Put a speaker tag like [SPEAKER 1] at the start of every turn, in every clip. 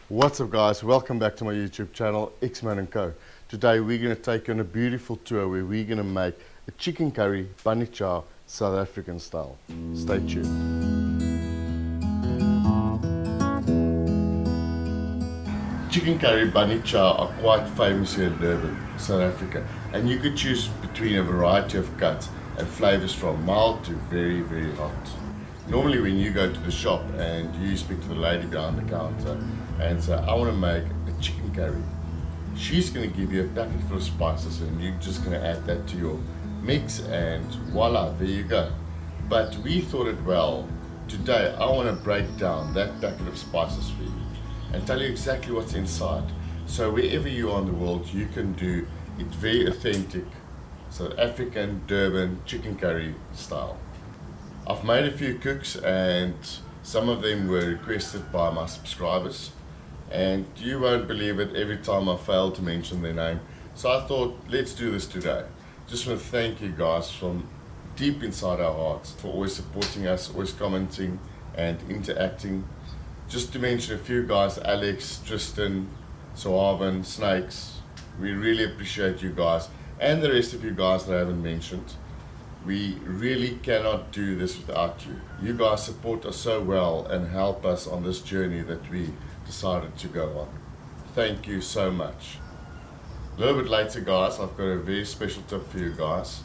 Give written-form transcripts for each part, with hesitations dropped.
[SPEAKER 1] What's up guys, welcome back to my YouTube channel, Xman & Co. Today we're going to take you on a beautiful tour where we're going to make a chicken curry bunny chow South African style. Stay tuned. Chicken curry bunny chow are quite famous here in Durban, South Africa, and you could choose between a variety of cuts and flavors from mild to very, very hot. Normally when you go to the shop and you speak to the lady behind the counter and say, I want to make a chicken curry, she's going to give you a packet full of spices and you're just going to add that to your mix and voila, there you go. But we thought it well, today I want to break down that packet of spices for you and tell you exactly what's inside. So wherever you are in the world, you can do it very authentic South African Durban chicken curry style. I've made a few cooks and some of them were requested by my subscribers, and you won't believe it, every time I fail to mention their name. So I thought, let's do this today. Just want to thank you guys from deep inside our hearts for always supporting us, always commenting and interacting. Just to mention a few guys, Alex, Tristan, Sohaven, Snakes, we really appreciate you guys, and the rest of you guys that I haven't mentioned. We really cannot do this without you. You guys support us so well and help us on this journey that we decided to go on. Thank you so much. A little bit later guys, I've got a very special tip for you guys.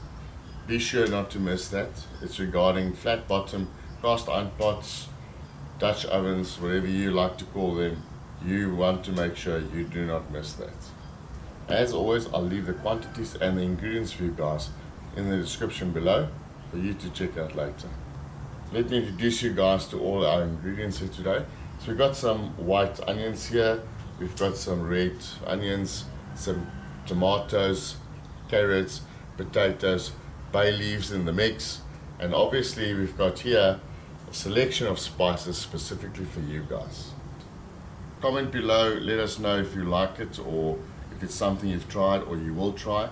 [SPEAKER 1] Be sure not to miss that. It's regarding flat bottom, cast iron pots, Dutch ovens, whatever you like to call them. You want to make sure you do not miss that. As always, I'll leave the quantities and the ingredients for you guys in the description below for you to check out later. Let me introduce you guys to all our ingredients here today. So we've got some white onions here, we've got some red onions, some tomatoes, carrots, potatoes, bay leaves in the mix, and obviously we've got here a selection of spices specifically for you guys. Comment below, let us know if you like it or if it's something you've tried or you will try.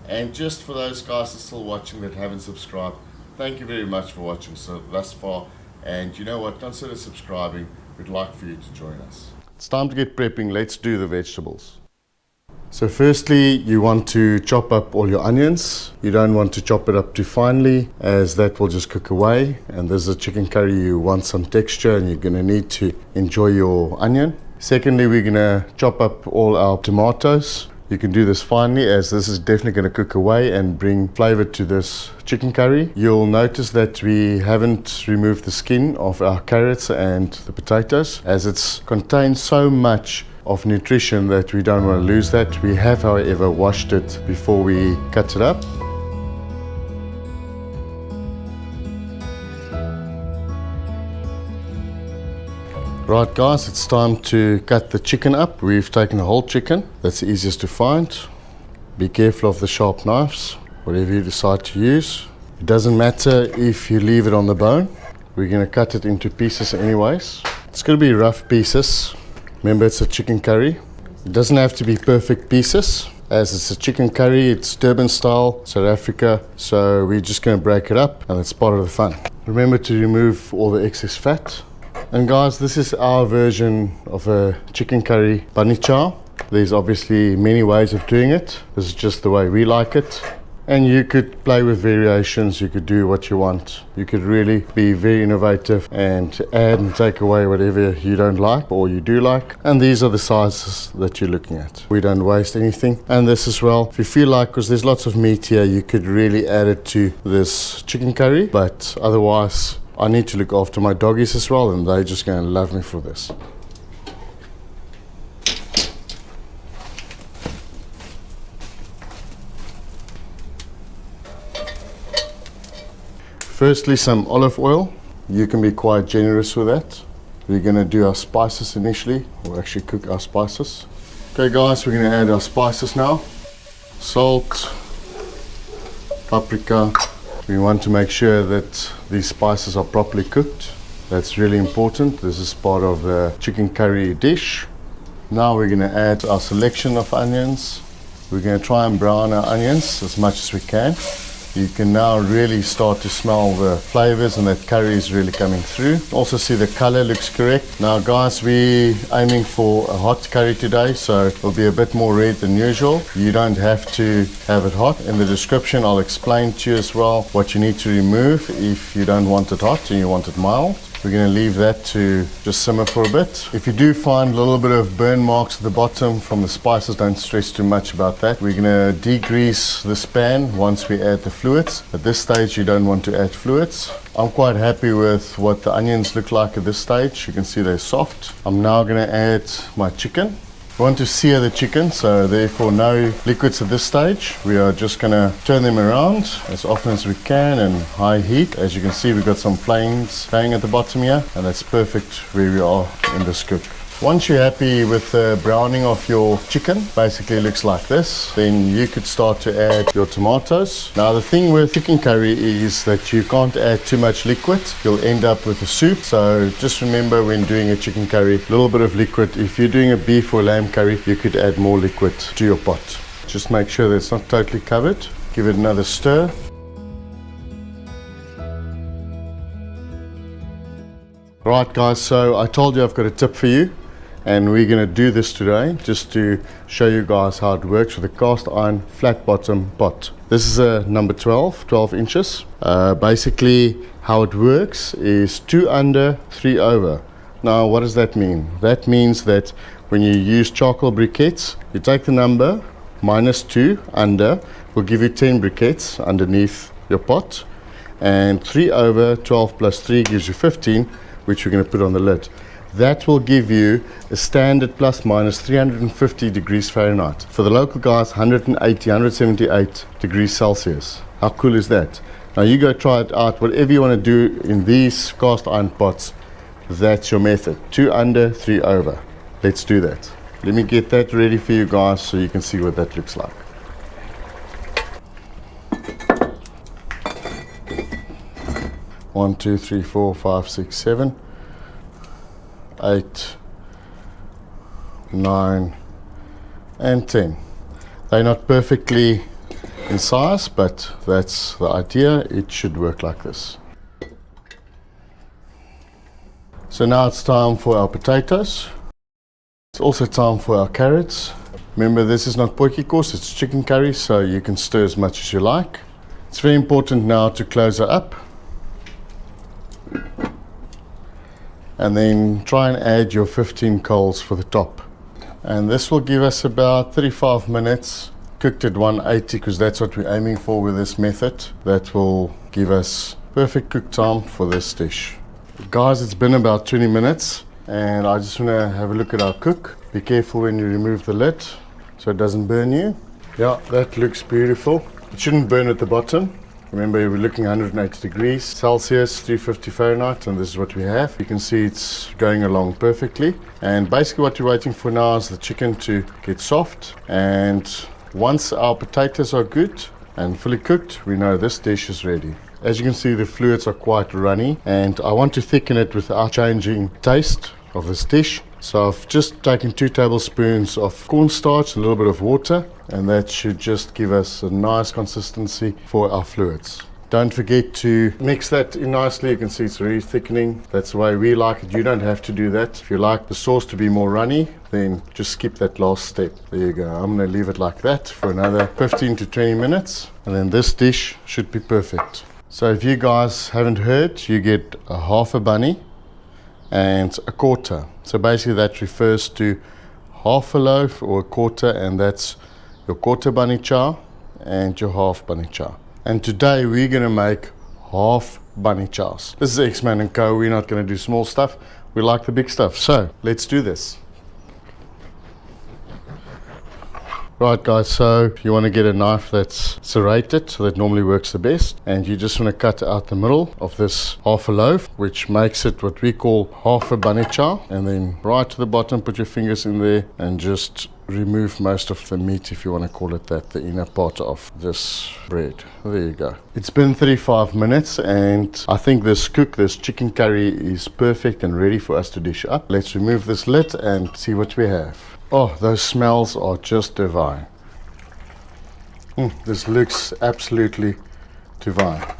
[SPEAKER 1] And just for those guys that are still watching that haven't subscribed, thank you very much for watching thus far. And you know what, consider subscribing. We'd like for you to join us. It's time to get prepping. Let's do the vegetables. So firstly, you want to chop up all your onions. You don't want to chop it up too finely, as that will just cook away. And this is a chicken curry, you want some texture and you're going to need to enjoy your onion. Secondly, we're going to chop up all our tomatoes. You can do this finely, as this is definitely going to cook away and bring flavor to this chicken curry. You'll notice that we haven't removed the skin of our carrots and the potatoes, as it's contains so much of nutrition that we don't want to lose that. We have, however, washed it before we cut it up. Right guys, it's time to cut the chicken up. We've taken a whole chicken, that's the easiest to find. Be careful of the sharp knives, whatever you decide to use. It doesn't matter if you leave it on the bone. We're going to cut it into pieces anyways. It's going to be rough pieces. Remember, it's a chicken curry. It doesn't have to be perfect pieces, as it's a chicken curry, it's Durban style, South Africa. So we're just going to break it up and it's part of the fun. Remember to remove all the excess fat. And guys, this is our version of a chicken curry bunny chow. There's obviously many ways of doing it. This is just the way we like it. And you could play with variations, you could do what you want. You could really be very innovative and add and take away whatever you don't like or you do like. And these are the sizes that you're looking at. We don't waste anything. And this as well, if you feel like, because there's lots of meat here, you could really add it to this chicken curry. But otherwise, I need to look after my doggies as well, and they're just going to love me for this. Firstly, some olive oil. You can be quite generous with that. We're going to do our spices initially. We'll actually cook our spices. Okay guys, we're going to add our spices now. Salt, paprika. We want to make sure that these spices are properly cooked. That's really important. This is part of the chicken curry dish. Now we're going to add our selection of onions. We're going to try and brown our onions as much as we can. You can now really start to smell the flavors, and that curry is really coming through. Also see the color looks correct. Now guys, we're aiming for a hot curry today, so it'll be a bit more red than usual. You don't have to have it hot. In the description I'll explain to you as well what you need to remove if you don't want it hot and you want it mild. We're going to leave that to just simmer for a bit. If you do find a little bit of burn marks at the bottom from the spices, don't stress too much about that. We're going to degrease this pan once we add the fluids. At this stage you don't want to add fluids. I'm quite happy with what the onions look like at this stage. You can see they're soft. I'm now going to add my chicken. We want to sear the chicken, so therefore no liquids at this stage. We are just going to turn them around as often as we can in high heat. As you can see, we've got some flames going at the bottom here, and that's perfect where we are in this cook. Once you're happy with the browning of your chicken, basically it looks like this, then you could start to add your tomatoes. Now the thing with chicken curry is that you can't add too much liquid. You'll end up with a soup. So just remember, when doing a chicken curry, a little bit of liquid. If you're doing a beef or lamb curry, you could add more liquid to your pot. Just make sure that it's not totally covered. Give it another stir. Right guys, so I told you I've got a tip for you. And we're going to do this today just to show you guys how it works with a cast iron flat bottom pot. This is a number 12 inches. Basically how it works is 2 under, 3 over. Now what does that mean? That means that when you use charcoal briquettes, you take the number minus 2 under, will give you 10 briquettes underneath your pot, and 3 over 12 plus 3 gives you 15, which we're going to put on the lid. That will give you a standard plus minus 350 degrees Fahrenheit. For the local guys, 180, 178 degrees Celsius. How cool is that? Now you go try it out. Whatever you want to do in these cast iron pots, that's your method. 2 under, 3 over. Let's do that. Let me get that ready for you guys so you can see what that looks like. One, 2, 3, 4, 5, 6, 7. 8, 9, and 10. They're not perfectly in size, but that's the idea. It should work like this. So now it's time for our potatoes. It's also time for our carrots. Remember, this is not potjie kos, it's chicken curry, so you can stir as much as you like. It's very important now to close it up. And then try and add your 15 coals for the top. And this will give us about 35 minutes cooked at 180, because that's what we're aiming for with this method. That will give us perfect cook time for this dish. Guys, it's been about 20 minutes and I just want to have a look at our cook. Be careful when you remove the lid so it doesn't burn you. Yeah, that looks beautiful. It shouldn't burn at the bottom. Remember, we're looking 180 degrees Celsius, 350 Fahrenheit, and this is what we have. You can see it's going along perfectly. And basically what we're waiting for now is the chicken to get soft. And once our potatoes are good and fully cooked, we know this dish is ready. As you can see, the fluids are quite runny, and I want to thicken it without changing taste of this dish. So I've just taken 2 tablespoons of cornstarch, a little bit of water, and that should just give us a nice consistency for our fluids. Don't forget to mix that in nicely. You can see it's really thickening. That's the way we like it. You don't have to do that. If you like the sauce to be more runny, then just skip that last step. There you go. I'm going to leave it like that for another 15 to 20 minutes, and then this dish should be perfect. So if you guys haven't heard, you get a half a bunny and a quarter. So basically that refers to half a loaf or a quarter, and that's your quarter bunny chow and your half bunny chow. And today we're going to make half bunny chows. This is Xman & Co. We're not going to do small stuff. We like the big stuff. So let's do this. Right guys, so you want to get a knife that's serrated, so that normally works the best, and you just want to cut out the middle of this half a loaf, which makes it what we call half a bunny chow. And then right to the bottom, put your fingers in there and just remove most of the meat, if you want to call it that, the inner part of this bread. There you go. It's been 35 minutes and I think this chicken curry is perfect and ready for us to dish up. Let's remove this lid and see what we have. Oh, those smells are just divine. This looks absolutely to vie.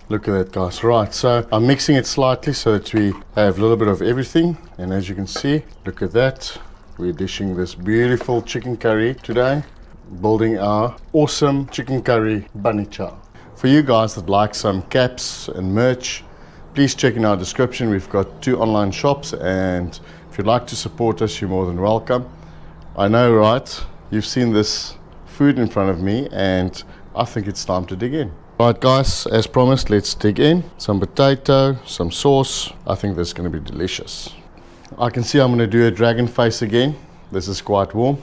[SPEAKER 1] Look at that, guys. Right, so I'm mixing it slightly so that we have a little bit of everything. And as you can see, look at that. We're dishing this beautiful chicken curry today, building our awesome chicken curry bunny chow. For you guys that like some caps and merch, please check in our description. We've got 2 online shops, and if you'd like to support us, you're more than welcome. I know, right? You've seen this food in front of me, and I think it's time to dig in. Right, guys, as promised, let's dig in. Some potato, some sauce. I think this is going to be delicious. I can see I'm going to do a dragon face again. This is quite warm.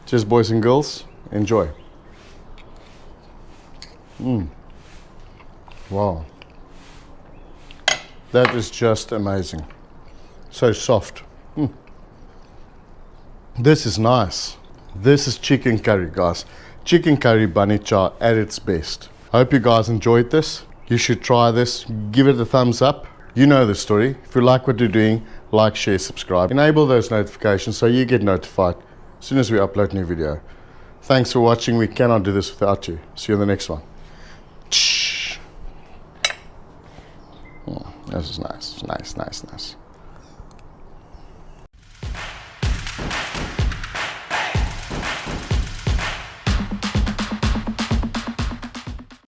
[SPEAKER 1] Cheers, boys and girls. Enjoy. Wow. That is just amazing. So soft. This is nice. This is chicken curry, guys. Chicken curry bunny chow at its best. I hope you guys enjoyed this. You should try this. Give it a thumbs up. You know the story. If you like what you're doing, like, share, subscribe. Enable those notifications so you get notified as soon as we upload a new video. Thanks for watching. We cannot do this without you. See you in the next one. This is nice. Nice.